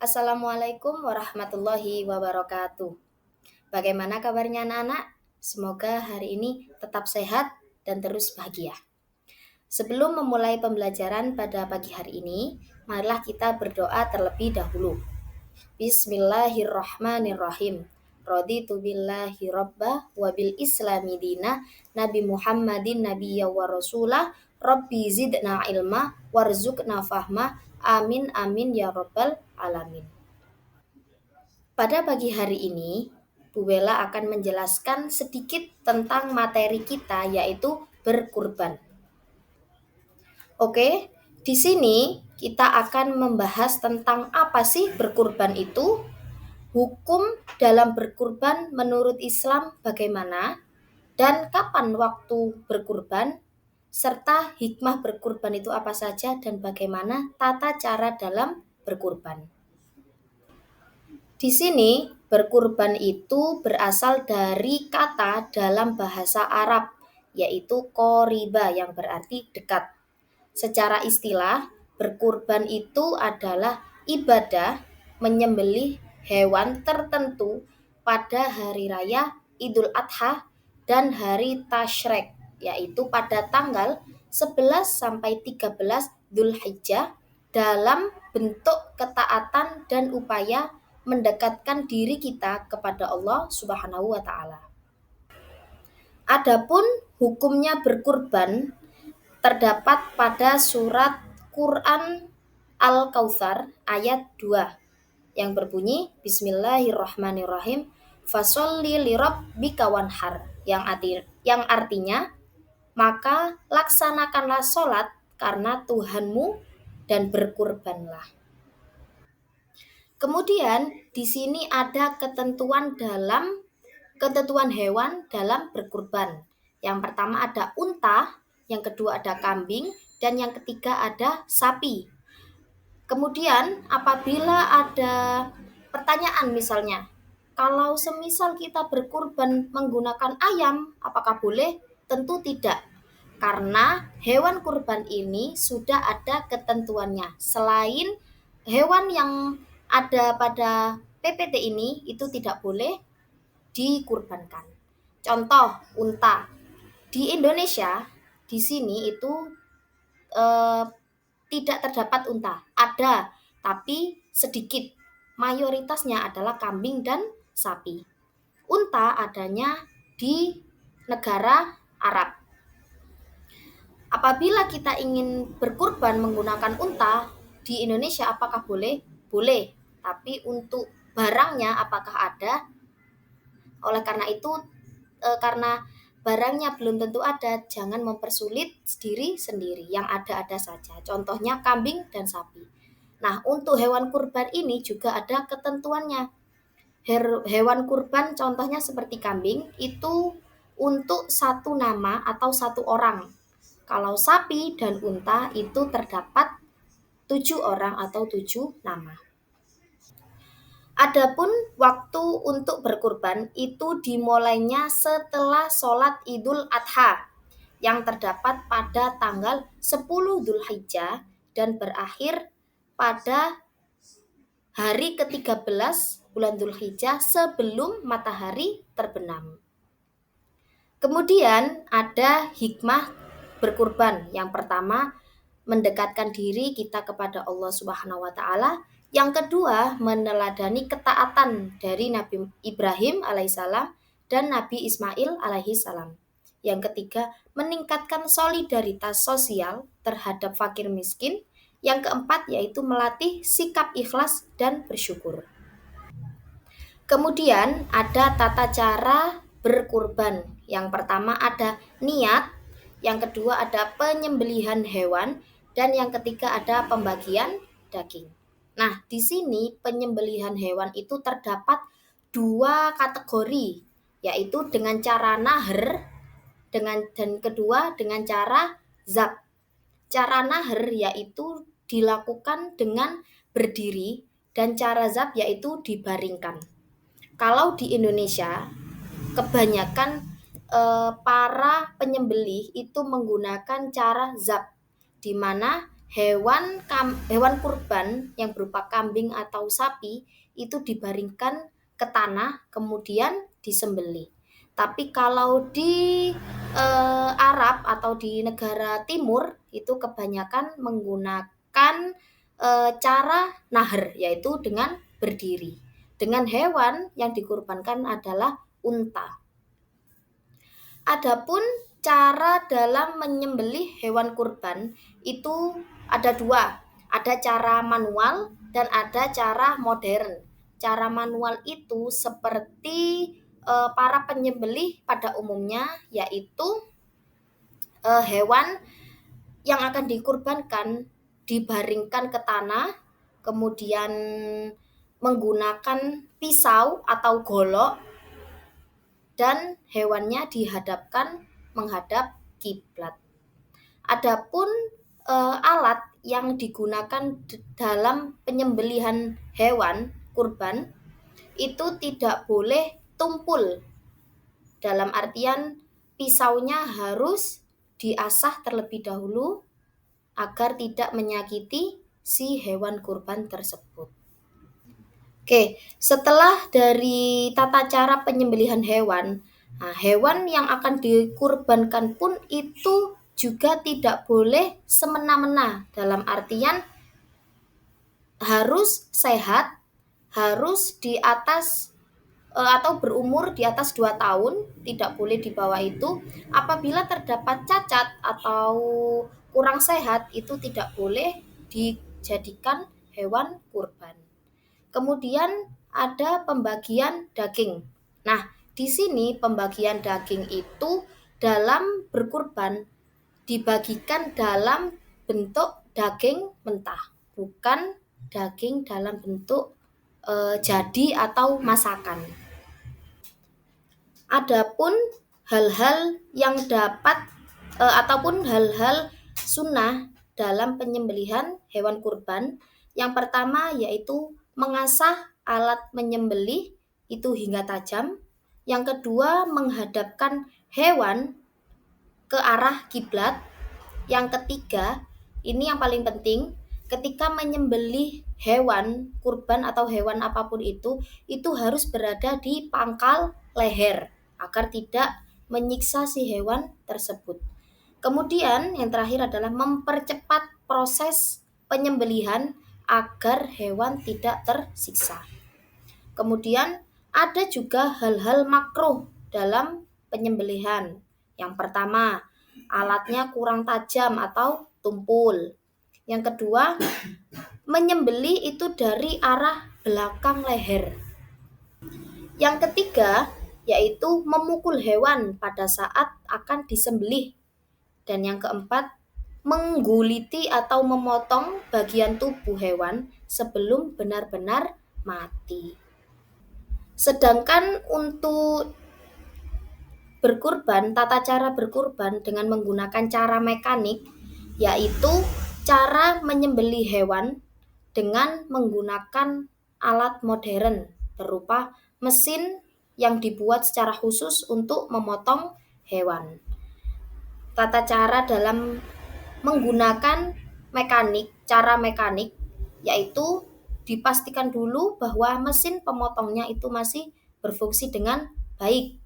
Assalamualaikum warahmatullahi wabarakatuh. Bagaimana kabarnya anak-anak? Semoga hari ini tetap sehat dan terus bahagia. Sebelum memulai pembelajaran pada pagi hari ini, marilah kita berdoa terlebih dahulu. Bismillahirrahmanirrahim. Raditu billahi rabbah wa bil islami dina Nabi Muhammadin nabiyya wa rasulah Rabbi zidna ilma warzuqna fahma amin amin ya rabbal alamin. Pada pagi hari ini, Bu Bella akan menjelaskan sedikit tentang materi kita yaitu berkurban. Oke, di sini kita akan membahas tentang apa sih berkurban itu, hukum dalam berkurban menurut Islam bagaimana, dan kapan waktu berkurban, serta hikmah berkurban itu apa saja dan bagaimana tata cara dalam berkurban. Di sini berkurban itu berasal dari kata dalam bahasa Arab yaitu qoriba yang berarti dekat. Secara istilah, berkurban itu adalah ibadah menyembelih hewan tertentu pada hari raya Idul Adha dan hari Tasyrik, yaitu pada tanggal 11 sampai 13 Dzulhijjah dalam bentuk ketaatan dan upaya mendekatkan diri kita kepada Allah Subhanahu wa taala. Adapun hukumnya berkurban terdapat pada surat Quran Al-Kautsar ayat 2 yang berbunyi Bismillahirrahmanirrahim Fasholli lirabbika wanhar yang artinya maka laksanakanlah sholat karena Tuhanmu dan berkurbanlah. Kemudian di sini ada ketentuan hewan dalam berkurban. Yang pertama ada unta, yang kedua ada kambing, dan yang ketiga ada sapi. Kemudian apabila ada pertanyaan misalnya, kalau semisal kita berkurban menggunakan ayam, apakah boleh? Tentu tidak. Karena hewan kurban ini sudah ada ketentuannya. Selain hewan yang ada pada PPT ini itu tidak boleh dikurbankan. Contoh unta. Di Indonesia di sini itu tidak terdapat unta. Ada, tapi sedikit. Mayoritasnya adalah kambing dan sapi. Unta adanya di negara Arab. Apabila kita ingin berkurban menggunakan unta di Indonesia, apakah boleh? Boleh. Tapi untuk barangnya apakah ada? Oleh karena itu, karena barangnya belum tentu ada, jangan mempersulit diri sendiri. Yang ada saja. Contohnya kambing dan sapi. Nah, untuk hewan kurban ini juga ada ketentuannya. Hewan kurban contohnya seperti kambing itu untuk satu nama atau satu orang. Kalau sapi dan unta itu terdapat 7 orang atau 7 nama. Adapun waktu untuk berkurban itu dimulainya setelah sholat Idul Adha yang terdapat pada tanggal 10 Dzulhijjah dan berakhir pada hari ke-13 bulan Dzulhijjah sebelum matahari terbenam. Kemudian ada hikmah berkurban. Yang pertama, mendekatkan diri kita kepada Allah Subhanahu wa taala. Yang kedua, meneladani ketaatan dari Nabi Ibrahim alaihissalam dan Nabi Ismail alaihissalam. Yang ketiga, meningkatkan solidaritas sosial terhadap fakir miskin. Yang keempat, yaitu melatih sikap ikhlas dan bersyukur. Kemudian ada tata cara berkurban. Yang pertama ada niat, yang kedua ada penyembelihan hewan, dan yang ketiga ada pembagian daging. Nah, di sini penyembelihan hewan itu terdapat 2 kategori, yaitu dengan cara nahr dan kedua dengan cara zab. Cara nahr yaitu dilakukan dengan berdiri dan cara zab yaitu dibaringkan. Kalau di Indonesia kebanyakan para penyembelih itu menggunakan cara zab, di mana hewan kurban yang berupa kambing atau sapi itu dibaringkan ke tanah kemudian disembelih. Tapi kalau di Arab atau di negara timur itu kebanyakan menggunakan cara nahar, yaitu dengan berdiri. Dengan hewan yang dikurbankan adalah unta. Adapun cara dalam menyembelih hewan kurban itu ada dua, ada cara manual dan ada cara modern. Cara manual itu seperti para penyembelih pada umumnya, yaitu hewan yang akan dikurbankan dibaringkan ke tanah, kemudian menggunakan pisau atau golok, dan hewannya dihadapkan menghadap kiblat. Adapun alat yang digunakan dalam penyembelihan hewan kurban itu tidak boleh tumpul. Dalam artian pisaunya harus diasah terlebih dahulu agar tidak menyakiti si hewan kurban tersebut. Oke, setelah dari tata cara penyembelihan hewan, hewan yang akan dikurbankan pun itu juga tidak boleh semena-mena, dalam artian harus sehat, harus di atas atau berumur di atas 2 tahun, tidak boleh di bawah itu. Apabila terdapat cacat atau kurang sehat, itu tidak boleh dijadikan hewan kurban. Kemudian ada pembagian daging. Nah, di sini pembagian daging itu dalam berkurban dibagikan dalam bentuk daging mentah, bukan daging dalam bentuk jadi atau masakan. Adapun hal-hal yang dapat ataupun hal-hal sunnah dalam penyembelihan hewan kurban, yang pertama yaitu mengasah alat menyembelih itu hingga tajam. Yang kedua, menghadapkan hewan ke arah kiblat. Yang ketiga, ini yang paling penting, ketika menyembelih hewan kurban atau hewan apapun itu harus berada di pangkal leher agar tidak menyiksa si hewan tersebut. Kemudian yang terakhir adalah mempercepat proses penyembelihan agar hewan tidak tersiksa. Kemudian ada juga hal-hal makruh dalam penyembelihan. Yang pertama, alatnya kurang tajam atau tumpul. Yang kedua, menyembelih itu dari arah belakang leher. Yang ketiga, yaitu memukul hewan pada saat akan disembelih. Dan yang keempat, mengguliti atau memotong bagian tubuh hewan sebelum benar-benar mati. Sedangkan untuk berkurban, tata cara berkurban dengan menggunakan cara mekanik, yaitu cara menyembelih hewan dengan menggunakan alat modern berupa mesin yang dibuat secara khusus untuk memotong hewan. Tata cara dalam menggunakan cara mekanik, yaitu dipastikan dulu bahwa mesin pemotongnya itu masih berfungsi dengan baik.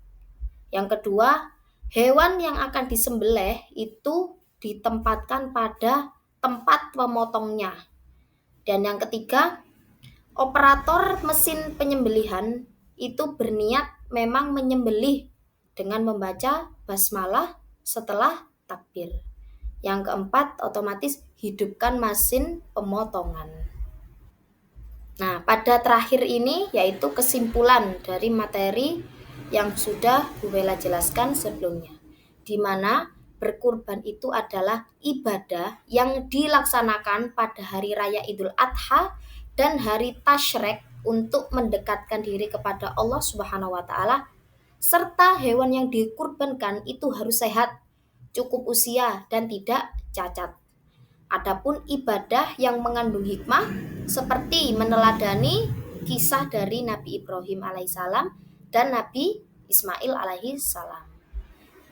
Yang kedua, hewan yang akan disembelih itu ditempatkan pada tempat pemotongnya. Dan yang ketiga, operator mesin penyembelihan itu berniat memang menyembelih dengan membaca basmalah setelah takbir. Yang keempat, otomatis hidupkan mesin pemotongan. Nah, pada terakhir ini yaitu kesimpulan dari materi yang sudah Bu Bella jelaskan sebelumnya, di mana berkurban itu adalah ibadah yang dilaksanakan pada hari raya Idul Adha dan hari Tasyrik untuk mendekatkan diri kepada Allah Subhanahu wa taala, serta hewan yang dikurbankan itu harus sehat, cukup usia dan tidak cacat. Adapun ibadah yang mengandung hikmah seperti meneladani kisah dari Nabi Ibrahim alaihissalam dan Nabi Ismail alaihissalam.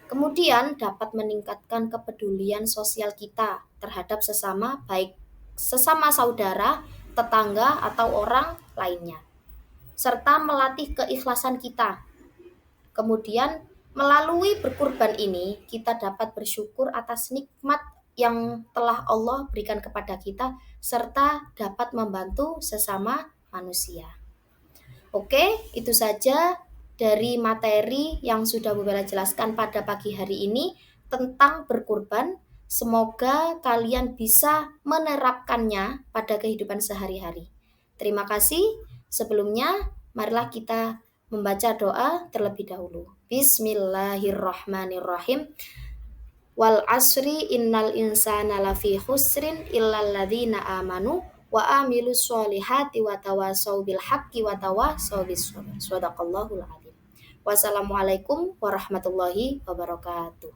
Kemudian dapat meningkatkan kepedulian sosial kita terhadap sesama, baik sesama saudara, tetangga, atau orang lainnya, serta melatih keikhlasan kita. Kemudian melalui berkurban ini kita dapat bersyukur atas nikmat yang telah Allah berikan kepada kita serta dapat membantu sesama manusia. Oke, itu saja dari materi yang sudah Bu Bella jelaskan pada pagi hari ini tentang berkurban. Semoga kalian bisa menerapkannya pada kehidupan sehari-hari. Terima kasih. Sebelumnya, marilah kita membaca doa terlebih dahulu. Bismillahirrahmanirrahim. Wal asri innal insana lafi khusrin illal ladzina amanu wa amilus solihati wa tawasau bil haqqi wa tawasau bis sabr. Shadaqallahul adzim. Wassalamualaikum warahmatullahi wabarakatuh.